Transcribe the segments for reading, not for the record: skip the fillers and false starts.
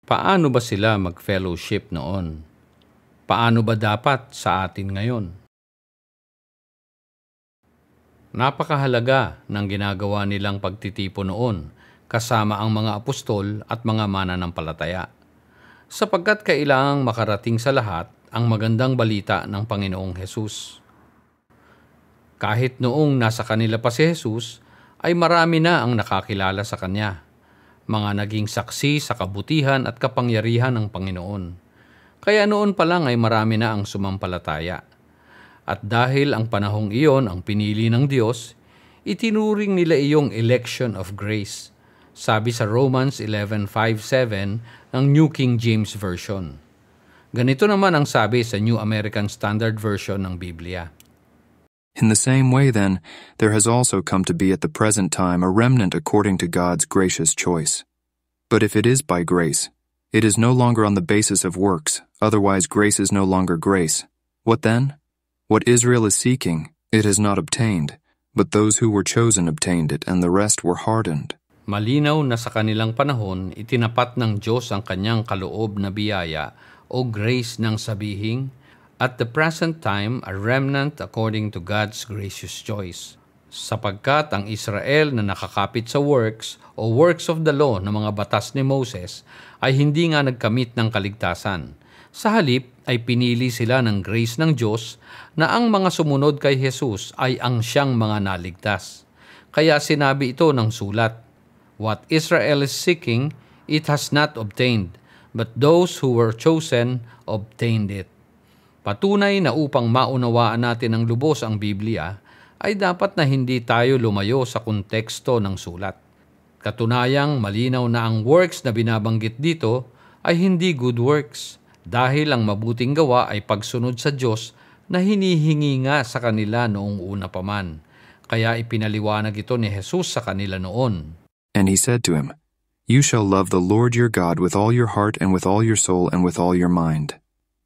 Paano ba sila mag-fellowship noon? Paano ba dapat sa atin ngayon? Napakahalaga ng ginagawa nilang pagtitipon noon kasama ang mga apostol at mga mananampalataya, sapagkat kailangang makarating sa lahat ang magandang balita ng Panginoong Hesus. Kahit noong nasa kanila pa si Hesus, ay marami na ang nakakilala sa Kanya, mga naging saksi sa kabutihan at kapangyarihan ng Panginoon. Kaya noon pa lang ay marami na ang sumampalataya. At dahil ang panahong iyon ang pinili ng Diyos, itinuring nila iyong election of grace, sabi sa Romans 11:5-7 ng New King James Version. Ganito naman ang sabi sa New American Standard Version ng Biblia. In the same way, then, there has also come to be at the present time a remnant according to God's gracious choice. But if it is by grace, it is no longer on the basis of works, otherwise grace is no longer grace. What then? What Israel is seeking, it has not obtained, but those who were chosen obtained it, and the rest were hardened. Malinaw na sa kanilang panahon, itinapat ng Diyos ang kanyang kaloob na biyaya o grace ng sabihing, at the present time a remnant according to God's gracious choice. Sapagkat ang Israel na nakakapit sa works o works of the law ng mga batas ni Moses ay hindi nga nagkamit ng kaligtasan. Sa halip ay pinili sila ng grace ng Diyos na ang mga sumunod kay Jesus ay ang siyang mga naligtas. Kaya sinabi ito ng sulat, "What Israel is seeking, it has not obtained, but those who were chosen obtained it." Patunay na upang maunawaan natin ng lubos ang Biblia, ay dapat na hindi tayo lumayo sa konteksto ng sulat. Katunayang malinaw na ang works na binabanggit dito ay hindi good works, dahil ang mabuting gawa ay pagsunod sa Diyos na hinihingi nga sa kanila noong una pa man. Kaya ipinaliwanag ito ni Jesus sa kanila noon. And he said to him, "You shall love the Lord your God with all your heart and with all your soul and with all your mind.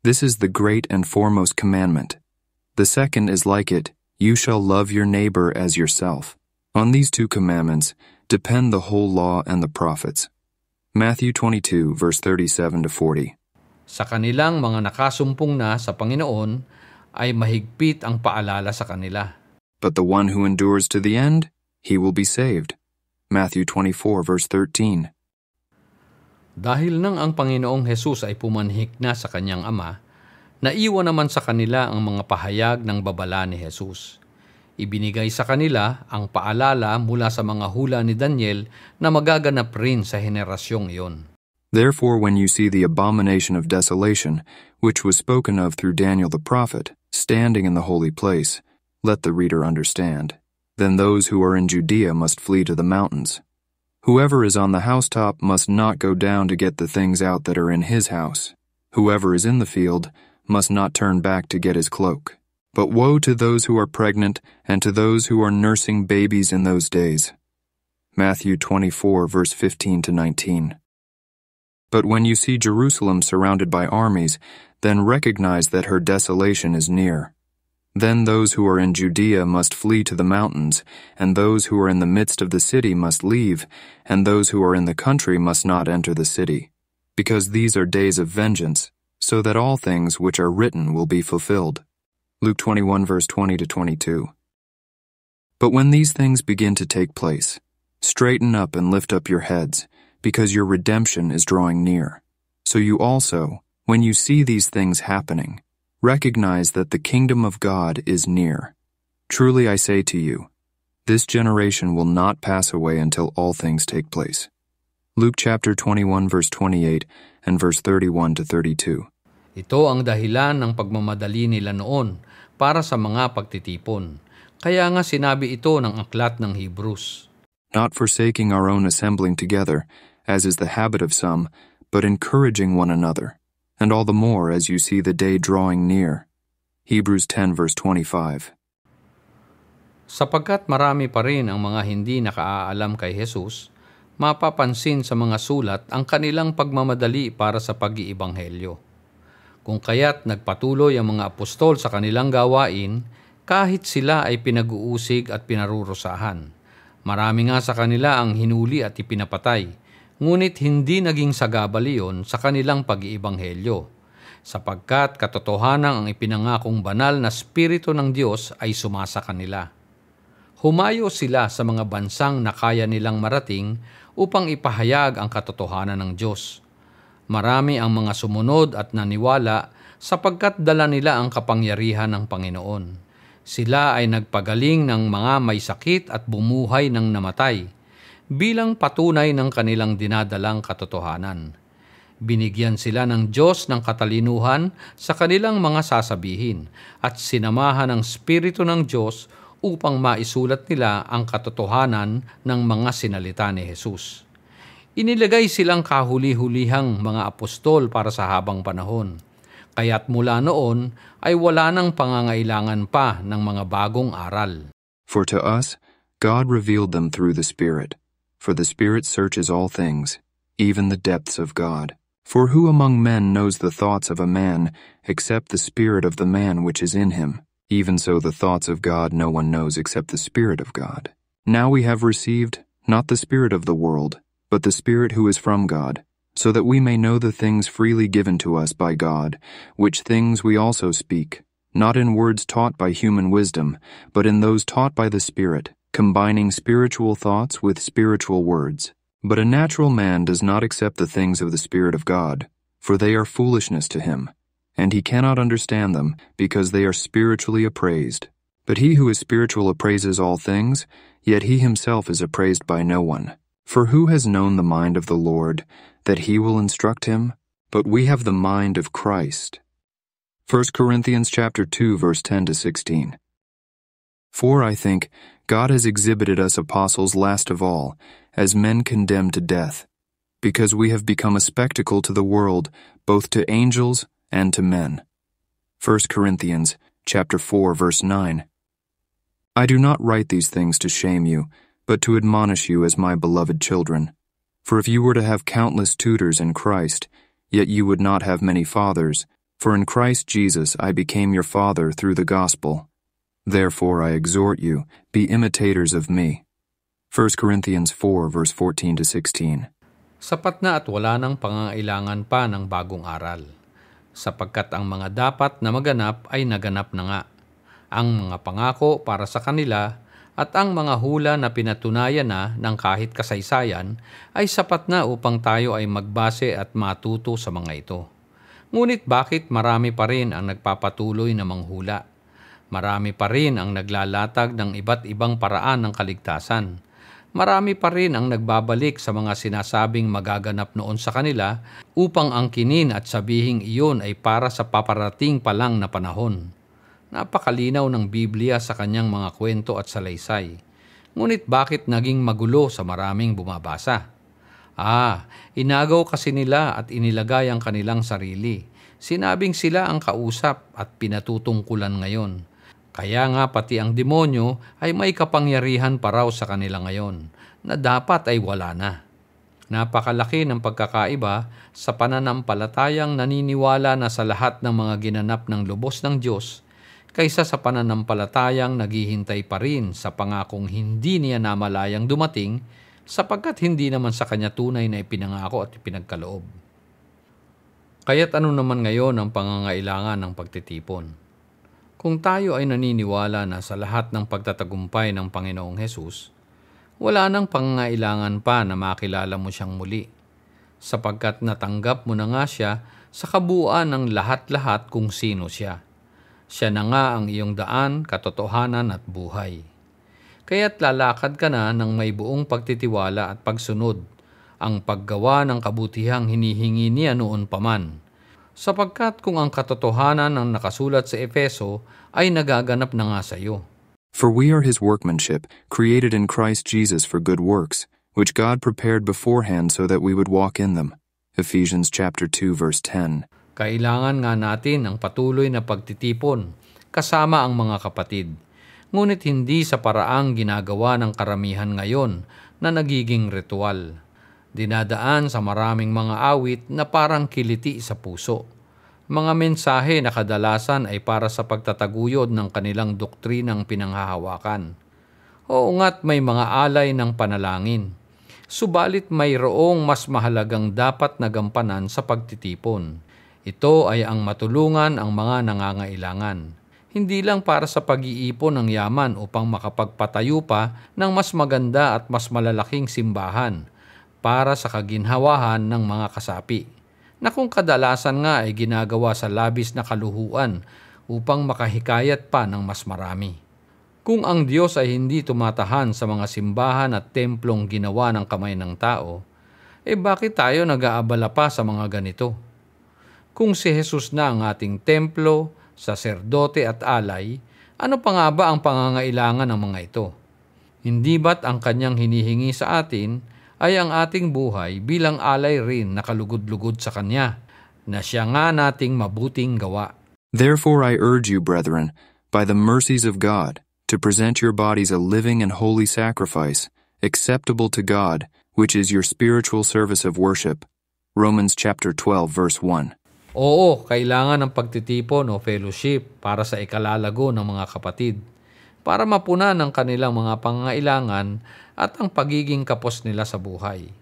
This is the great and foremost commandment. The second is like it, you shall love your neighbor as yourself. On these two commandments depend the whole law and the prophets." Matthew 22, verse 37-40. Sa kanilang mga nakasumpong na sa Panginoon, ay mahigpit ang paalala sa kanila. But the one who endures to the end, he will be saved. Matthew 24, verse 13. Dahil nang ang Panginoong Hesus ay pumanhik na sa kanyang Ama, naiwan naman sa kanila ang mga pahayag ng babala ni Hesus. Ibinigay sa kanila ang paalala mula sa mga hula ni Daniel na magaganap rin sa henerasyong iyon. Therefore, when you see the abomination of desolation, which was spoken of through Daniel the prophet, standing in the holy place, let the reader understand. Then those who are in Judea must flee to the mountains. Whoever is on the housetop must not go down to get the things out that are in his house. Whoever is in the field must not turn back to get his cloak. But woe to those who are pregnant and to those who are nursing babies in those days. Matthew 24, verse 15-19. But when you see Jerusalem surrounded by armies, then recognize that her desolation is near. Then those who are in Judea must flee to the mountains, and those who are in the midst of the city must leave, and those who are in the country must not enter the city. Because these are days of vengeance, so that all things which are written will be fulfilled. Luke 21, verse 20-22. But when these things begin to take place, straighten up and lift up your heads, because your redemption is drawing near. So you also, when you see these things happening, recognize that the kingdom of God is near. Truly I say to you, this generation will not pass away until all things take place. Luke chapter 21 verse 28 and verse 31-32. Ito ang dahilan ng pagmamadali nila noon para sa mga pagtitipon. Kaya nga sinabi ito ng aklat ng Hebrews. Not forsaking our own assembling together, as is the habit of some, but encouraging one another, and all the more as you see the day drawing near. Hebrews 10 verse 25. Sapagkat marami pa rin ang mga hindi nakaaalam kay Jesus, mapapansin sa mga sulat ang kanilang pagmamadali para sa pag-iibanghelyo. Kung kaya't nagpatuloy ang mga apostol sa kanilang gawain, kahit sila ay pinag-uusig at pinarurusahan. Marami nga sa kanila ang hinuli at ipinapatay, Ngunit hindi naging sagabal iyon sa kanilang pag-iibanghelyo, sapagkat katotohanan ang ipinangakong banal na Espiritu ng Diyos ay sumasa kanila. Humayo sila sa mga bansang na kaya nilang marating upang ipahayag ang katotohanan ng Diyos. Marami ang mga sumunod at naniwala sapagkat dala nila ang kapangyarihan ng Panginoon. Sila ay nagpagaling ng mga may sakit at bumuhay ng namatay, bilang patunay ng kanilang dinadalang katotohanan. Binigyan sila ng Diyos ng katalinuhan sa kanilang mga sasabihin at sinamahan ng Espiritu ng Diyos upang maisulat nila ang katotohanan ng mga sinalita ni Jesus. Inilagay silang kahuli-hulihang mga apostol para sa habang panahon, kaya't mula noon ay wala nang pangangailangan pa ng mga bagong aral. For to us, God revealed them through the Spirit. For the Spirit searches all things, even the depths of God. For who among men knows the thoughts of a man, except the spirit of the man which is in him? Even so the thoughts of God no one knows except the Spirit of God. Now we have received, not the spirit of the world, but the Spirit who is from God, so that we may know the things freely given to us by God, which things we also speak, not in words taught by human wisdom, but in those taught by the Spirit, combining spiritual thoughts with spiritual words. But a natural man does not accept the things of the Spirit of God, for they are foolishness to him, and he cannot understand them, because they are spiritually appraised. But he who is spiritual appraises all things, yet he himself is appraised by no one. For who has known the mind of the Lord, that he will instruct him? But we have the mind of Christ. 1 Corinthians chapter 2, verse 10-16. For I think God has exhibited us apostles last of all, as men condemned to death, because we have become a spectacle to the world, both to angels and to men. 1 Corinthians chapter 4, verse 9. I do not write these things to shame you, but to admonish you as my beloved children. For if you were to have countless tutors in Christ, yet you would not have many fathers, for in Christ Jesus I became your father through the gospel. Therefore I exhort you, be imitators of me. 1 Corinthians 4, verse 14-16. Sapat na at wala nang pangangailangan pa ng bagong aral, sapagkat ang mga dapat na maganap ay naganap na nga. Ang mga pangako para sa kanila at ang mga hula na pinatunayan na ng kahit kasaysayan ay sapat na upang tayo ay magbase at matuto sa mga ito. Ngunit bakit marami pa rin ang nagpapatuloy na manghula? Marami pa rin ang naglalatag ng iba't ibang paraan ng kaligtasan. Marami pa rin ang nagbabalik sa mga sinasabing magaganap noon sa kanila upang angkinin at sabihing iyon ay para sa paparating pa lang na panahon. Napakalinaw ng Biblia sa kanyang mga kwento at salaysay. Ngunit bakit naging magulo sa maraming bumabasa? Inagaw kasi nila at inilagay ang kanilang sarili. Sinabing sila ang kausap at pinatutungkulan ngayon. Kaya nga pati ang demonyo ay may kapangyarihan pa raw sa kanila ngayon, na dapat ay wala na. Napakalaki ng pagkakaiba sa pananampalatayang naniniwala na sa lahat ng mga ginanap ng lubos ng Diyos, kaysa sa pananampalatayang naghihintay pa rin sa pangakong hindi niya namalayang dumating, sapagkat hindi naman sa kanya tunay na ipinangako at ipinagkaloob. Kaya't ano naman ngayon ang pangangailangan ng pagtitipon? Kung tayo ay naniniwala na sa lahat ng pagtatagumpay ng Panginoong Hesus, wala nang pangangailangan pa na makilala mo siyang muli, sapagkat natanggap mo na nga siya sa kabuuan ng lahat-lahat kung sino siya. Siya na nga ang iyong daan, katotohanan at buhay. Kaya't lalakad ka na ng may buong pagtitiwala at pagsunod, ang paggawa ng kabutihang hinihingi niya noon paman. Sapagkat kung ang katotohanan ng nakasulat sa Efeso ay nagaganap na nga sa iyo. For we are his workmanship, created in Christ Jesus for good works, which God prepared beforehand so that we would walk in them. Ephesians chapter 2, verse 10. Kailangan nga natin ang patuloy na pagtitipon, kasama ang mga kapatid. Ngunit hindi sa paraang ginagawa ng karamihan ngayon na nagiging ritual. Dinadaan sa maraming mga awit na parang kiliti sa puso. Mga mensahe na kadalasan ay para sa pagtataguyod ng kanilang doktrinang pinanghahawakan. Oo nga't may mga alay ng panalangin. Subalit mayroong mas mahalagang dapat na gampanan sa pagtitipon. Ito ay ang matulungan ang mga nangangailangan. Hindi lang para sa pag-iipon ng yaman upang makapagpatayo pa ng mas maganda at mas malalaking simbahan para sa kaginhawahan ng mga kasapi, na kung kadalasan nga ay ginagawa sa labis na kaluhuan upang makahikayat pa ng mas marami. Kung ang Diyos ay hindi tumatahan sa mga simbahan at templong ginawa ng kamay ng tao, bakit tayo nag-aabala pa sa mga ganito? Kung si Jesus na ang ating templo, saserdote at alay, ano pa nga ba ang pangangailangan ng mga ito? Hindi ba't ang kanyang hinihingi sa atin ay ang ating buhay bilang alay rin na kalugod-lugod sa kanya, na siya nga nating mabuting gawa? Therefore I urge you, brethren, by the mercies of God, to present your bodies a living and holy sacrifice, acceptable to God, which is your spiritual service of worship. Romans chapter 12, verse 1. Oo, kailangan ng pagtitipon o fellowship para sa ikalalago ng mga kapatid, para mapunan ang kanilang mga pangangailangan at ang pagiging kapos nila sa buhay.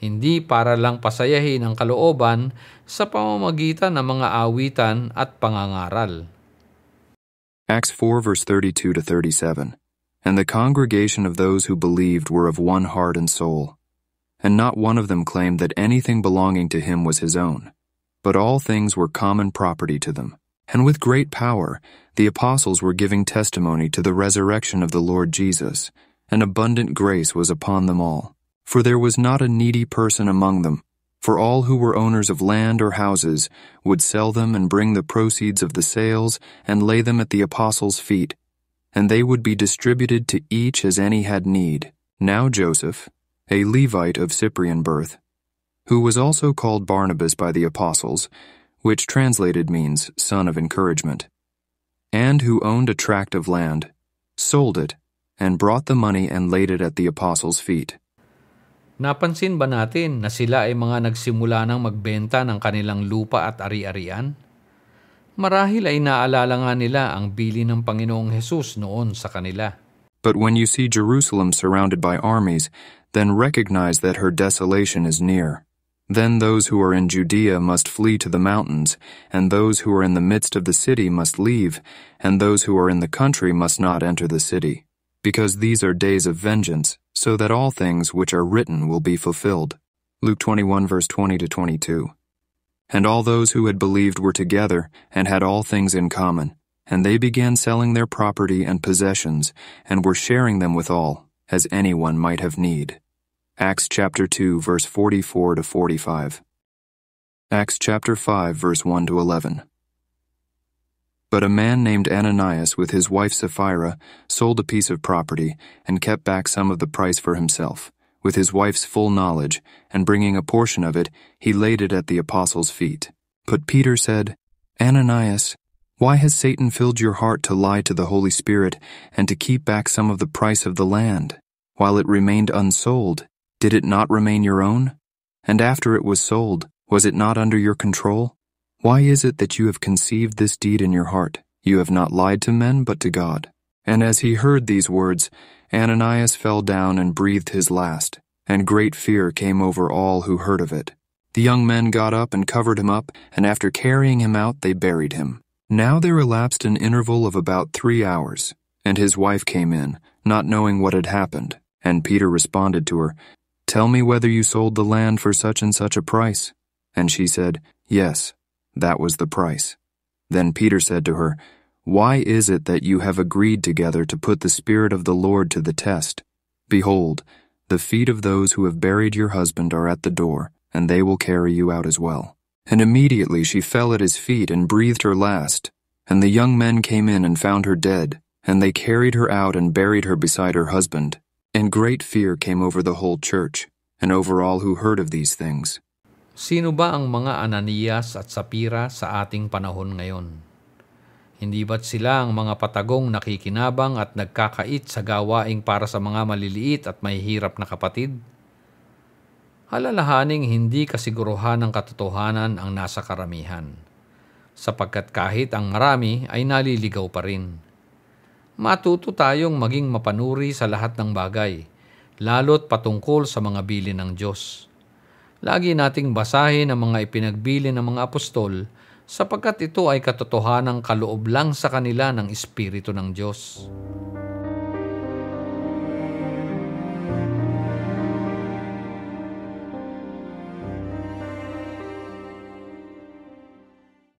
Hindi para lang pasayahin ang kalooban sa pamamagitan ng mga awitan at pangangaral. Acts 4, verse 32 to 37. And the congregation of those who believed were of one heart and soul. And not one of them claimed that anything belonging to him was his own, but all things were common property to them. And with great power the apostles were giving testimony to the resurrection of the Lord Jesus, and abundant grace was upon them all. For there was not a needy person among them, for all who were owners of land or houses would sell them and bring the proceeds of the sales and lay them at the apostles' feet, and they would be distributed to each as any had need. Now Joseph, a Levite of Cyprian birth, who was also called Barnabas by the apostles, which translated means son of encouragement, and who owned a tract of land, sold it, and brought the money and laid it at the apostles' feet. Napansin ba natin na sila ay mga nagsimula ng magbenta ng kanilang lupa at ari-arian? Marahil ay naalala nga nila ang bili ng Panginoong Hesus noon sa kanila. But when you see Jerusalem surrounded by armies, then recognize that her desolation is near. Then those who are in Judea must flee to the mountains, and those who are in the midst of the city must leave, and those who are in the country must not enter the city. Because these are days of vengeance, so that all things which are written will be fulfilled. Luke 21, verse 20 to 22. And all those who had believed were together, and had all things in common. And they began selling their property and possessions, and were sharing them with all, as anyone might have need. Acts chapter 2, verse 44 to 45. Acts chapter 5, verse 1 to 11. But a man named Ananias with his wife Sapphira sold a piece of property, and kept back some of the price for himself, with his wife's full knowledge, and bringing a portion of it, he laid it at the apostles' feet. But Peter said, Ananias, why has Satan filled your heart to lie to the Holy Spirit, and to keep back some of the price of the land? While it remained unsold, did it not remain your own? And after it was sold, was it not under your control? Why is it that you have conceived this deed in your heart? You have not lied to men, but to God. And as he heard these words, Ananias fell down and breathed his last, and great fear came over all who heard of it. The young men got up and covered him up, and after carrying him out, they buried him. Now there elapsed an interval of about 3 hours, and his wife came in, not knowing what had happened. And Peter responded to her, Tell me whether you sold the land for such and such a price. And she said, Yes. That was the price. Then Peter said to her, Why is it that you have agreed together to put the Spirit of the Lord to the test? Behold, the feet of those who have buried your husband are at the door, and they will carry you out as well. And immediately she fell at his feet and breathed her last. And the young men came in and found her dead, and they carried her out and buried her beside her husband. And great fear came over the whole church, and over all who heard of these things. Sino ba ang mga Ananias at Sapphira sa ating panahon ngayon? Hindi ba't sila ang mga patagong nakikinabang at nagkakait sa gawaing para sa mga maliliit at mahihirap na kapatid? Alalahaning hindi kasiguruhan ng katotohanan ang nasa karamihan, sapagkat kahit ang marami ay naliligaw pa rin. Matuto tayong maging mapanuri sa lahat ng bagay, lalo't patungkol sa mga bilin ng Diyos. Lagi nating basahin ang mga ipinagbili ng mga apostol sapagkat ito ay katotohanang kaloob lang sa kanila ng Espiritu ng Diyos.